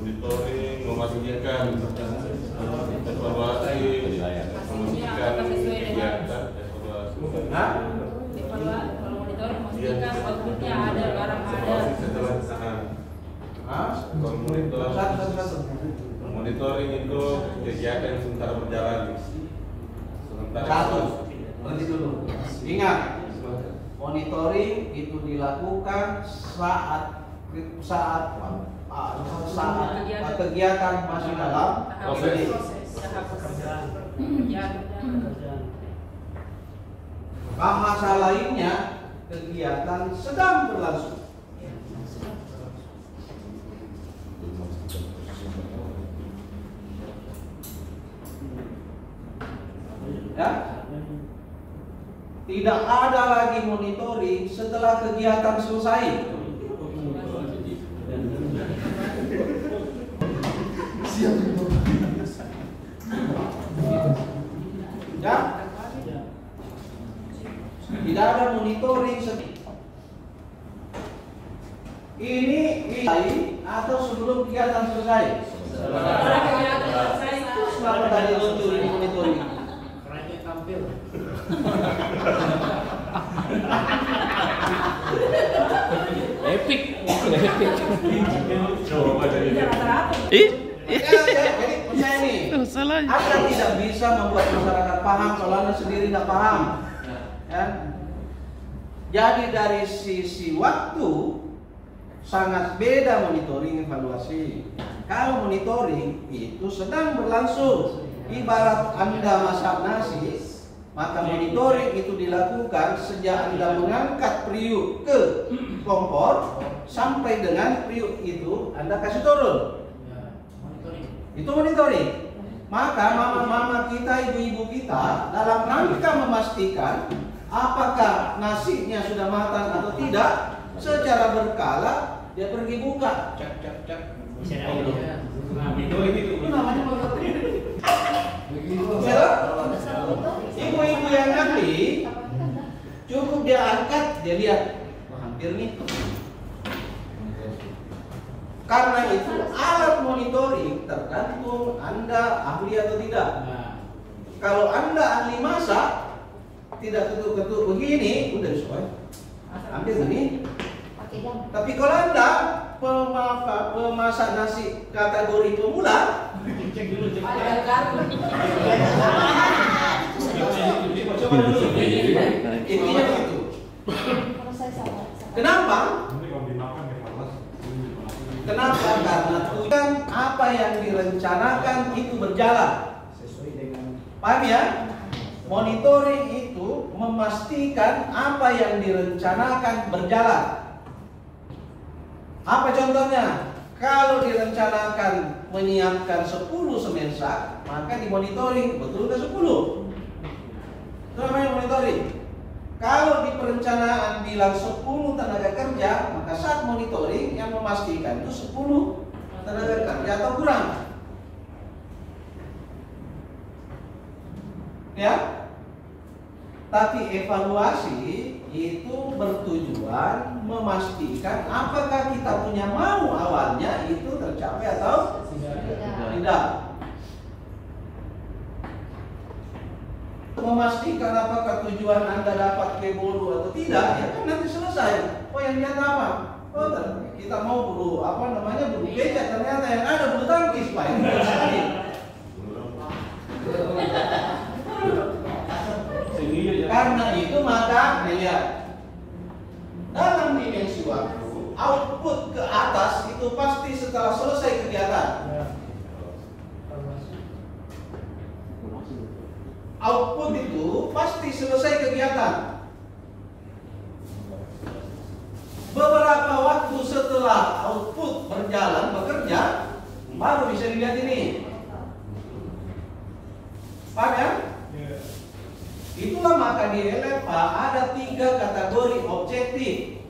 monitoring, memastikan evaluasi, memastikan kegiatan evaluasi. Kalau monitoring memastikan outputnya ada, barang ada. Setelah monitoring itu kegiatan yang sementara berjalan. Satu, berhenti dulu. Ingat, monitoring itu dilakukan saat kegiatan masih dalam proses. Bahasa lainnya, kegiatan sedang berlangsung. Ya? Tidak ada lagi monitoring setelah kegiatan selesai. Ya? Tidak ada monitoring ini atau sebelum kegiatan selesai. Kenapa tadi lucu ini monitoring? Kerannya tampil. Epic. Coba dari Jadi percaya nih, Anda tidak bisa membuat masyarakat paham kalau Anda sendiri nggak paham. Ya. Jadi dari sisi waktu sangat beda monitoring evaluasi. Kalau monitoring itu sedang berlangsung, ibarat Anda masak nasi, maka monitoring itu dilakukan sejak Anda mengangkat periuk ke kompor sampai dengan periuk itu Anda kasih turun. Itu monitoring. Maka mama-mama kita, ibu-ibu kita dalam rangka memastikan apakah nasinya sudah matang atau tidak, secara berkala dia pergi buka, cek. monitoring itu namanya monitoring. Ibu-ibu yang ngerti, cukup dia angkat, dia lihat, hampir nih. Karena itu alat monitoring tergantung Anda ahli atau tidak. Kalau Anda ahli masak, tidak ketuk-ketuk begini, udah sesuai. Ambil ini. Tapi kalau Anda pemasak nasi kategori pemula, Cek dulu. intinya begitu. Kenapa? Kenapa? Karena tujuan apa yang direncanakan itu berjalan. Paham ya? Monitoring itu memastikan apa yang direncanakan berjalan. Apa contohnya? Kalau direncanakan menyiapkan 10 semensak, maka dimonitoring betul ke 10. Itu namanya monitoring. Kalau di perencanaan bilang 10 tenaga kerja, maka saat monitoring yang memastikan itu 10 tenaga kerja atau kurang. Ya? Tapi evaluasi itu bertujuan memastikan apakah kita punya mau awalnya itu tercapai atau tidak. Memastikan apakah tujuan Anda dapat keburu atau tidak, ya kan nanti selesai. Oh yang lihat apa? Oh kita mau bulu bulu becak, ternyata yang ada bulu tangkis, Pak. Karena itu maka lihat dalam dimensi waktu output ke atas itu pasti setelah selesai kegiatan. Output itu pasti selesai kegiatan. Beberapa waktu setelah output berjalan bekerja, baru bisa dilihat ini. Paham ya? Itulah maka di LFA ada 3 kategori objektif,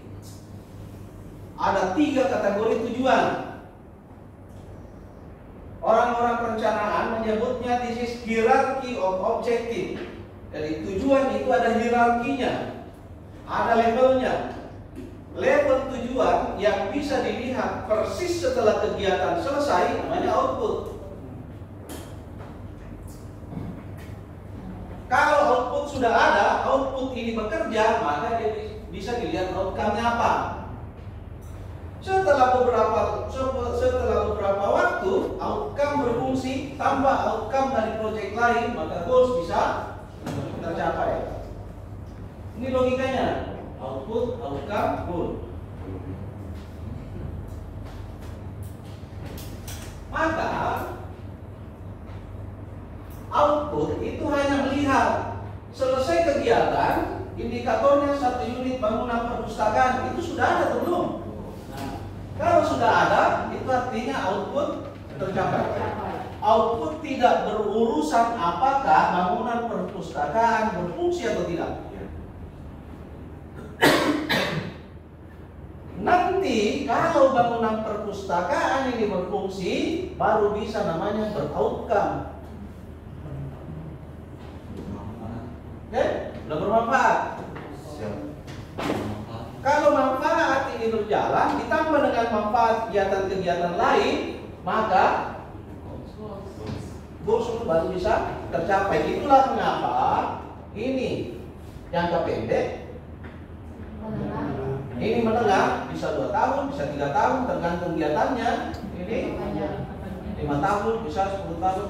ada 3 kategori tujuan. Orang-orang perencanaan menyebutnya this is hierarchy of objective. Jadi tujuan itu ada hierarkinya, ada levelnya. Level tujuan tujuan yang bisa dilihat persis setelah kegiatan selesai namanya output. Kalau output sudah ada, output ini bekerja, maka dia bisa dilihat outcome-nya apa. Setelah beberapa waktu, outcome berfungsi, tambah outcome dari project lain, maka goals bisa tercapai. Ini logikanya. Output, outcome, goal. Maka output itu hanya melihat selesai kegiatan, indikatornya 1 unit bangunan perpustakaan itu sudah ada atau belum? Kalau sudah ada, itu artinya output tercapai. Output tidak berurusan apakah bangunan perpustakaan berfungsi atau tidak. Nanti kalau bangunan perpustakaan ini berfungsi, baru bisa namanya beroutcome. Oke? Udah bermanfaat. Kalau manfaat ini berjalan, ditambah dengan manfaat kegiatan-kegiatan lain, maka goals itu baru bisa tercapai. Itulah mengapa ini jangka pendek, ini menengah, bisa 2 tahun, bisa 3 tahun, tergantung kegiatannya. Ini 5 tahun, bisa 10 tahun.